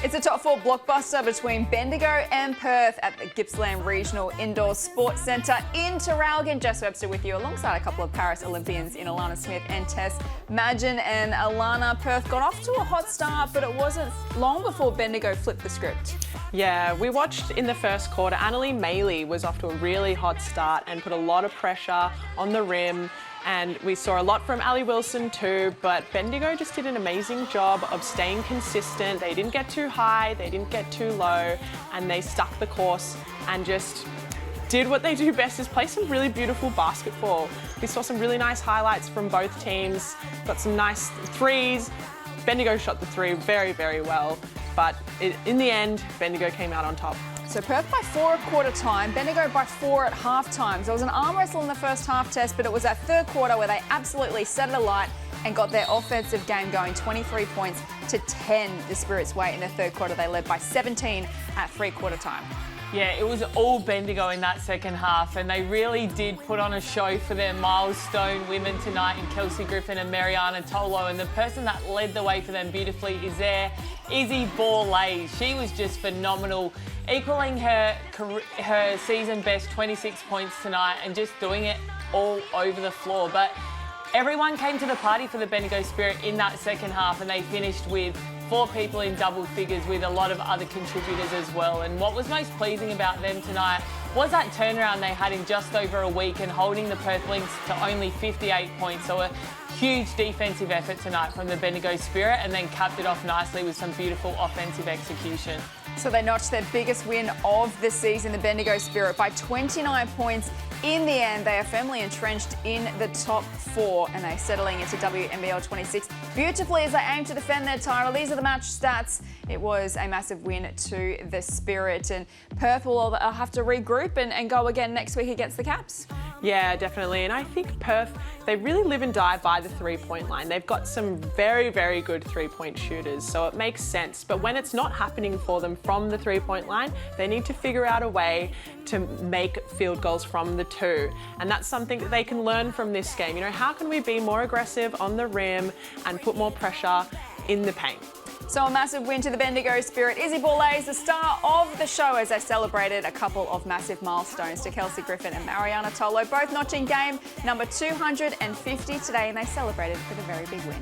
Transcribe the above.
It's a top four blockbuster between Bendigo and Perth at the Gippsland Regional Indoor Sports Centre in Traralgon. Jess Webster with you alongside a couple of Paris Olympians in Alana Smith and Tess Madgen. And Alana, Perth got off to a hot start, but it wasn't long before Bendigo flipped the script. Yeah, we watched in the first quarter, Annalie Maley was off to a really hot start and put a lot of pressure on the rim. And we saw a lot from Ali Wilson too, but Bendigo just did an amazing job of staying consistent. They didn't get too high, they didn't get too low, and they stuck the course and just did what they do best, is play some really beautiful basketball. We saw some really nice highlights from both teams, got some nice threes. Bendigo shot the three very, very well, but in the end, Bendigo came out on top. So Perth by 4 at quarter time, Bendigo by 4 at half time. So it was an arm wrestle in the first half test, but it was that third quarter where they absolutely set it alight and got their offensive game going. 23 points to 10 the Spirits' way in the third quarter. They led by 17 at 3/4 time. Yeah, it was all Bendigo in that second half, and they really did put on a show for their milestone women tonight in Kelsey, Griffin and Marianna, Tolo. And the person that led the way for them beautifully is their Isobel Borlase. She was just phenomenal, equaling her season best 26 points tonight and just doing it all over the floor. But everyone came to the party for the Bendigo Spirit in that second half, and they finished with 4 people in double figures with a lot of other contributors as well. And what was most pleasing about them tonight was that turnaround they had in just over a week and holding the Perth Lynx to only 58 points. So a huge defensive effort tonight from the Bendigo Spirit, and then capped it off nicely with some beautiful offensive execution. So they notched their biggest win of the season, the Bendigo Spirit, by 29 points. In the end, they are firmly entrenched in the top 4, and they're settling into WNBL26 beautifully as they aim to defend their title. These are the match stats. It was a massive win to the Spirit, and Perth will have to regroup and go again next week against the Caps. Yeah, definitely. And I think Perth, they really live and die by the three-point line. They've got some very, very good three-point shooters, so it makes sense. But when it's not happening for them from the three-point line, they need to figure out a way to make field goals from the 2. And that's something that they can learn from this game. You know, how can we be more aggressive on the rim and put more pressure in the paint? So a massive win to the Bendigo Spirit. Isobel Borlase, the star of the show, as they celebrated a couple of massive milestones to Kelsey, Griffin and Marianna Tolo, both notching game number 250 today, and they celebrated with a very big win.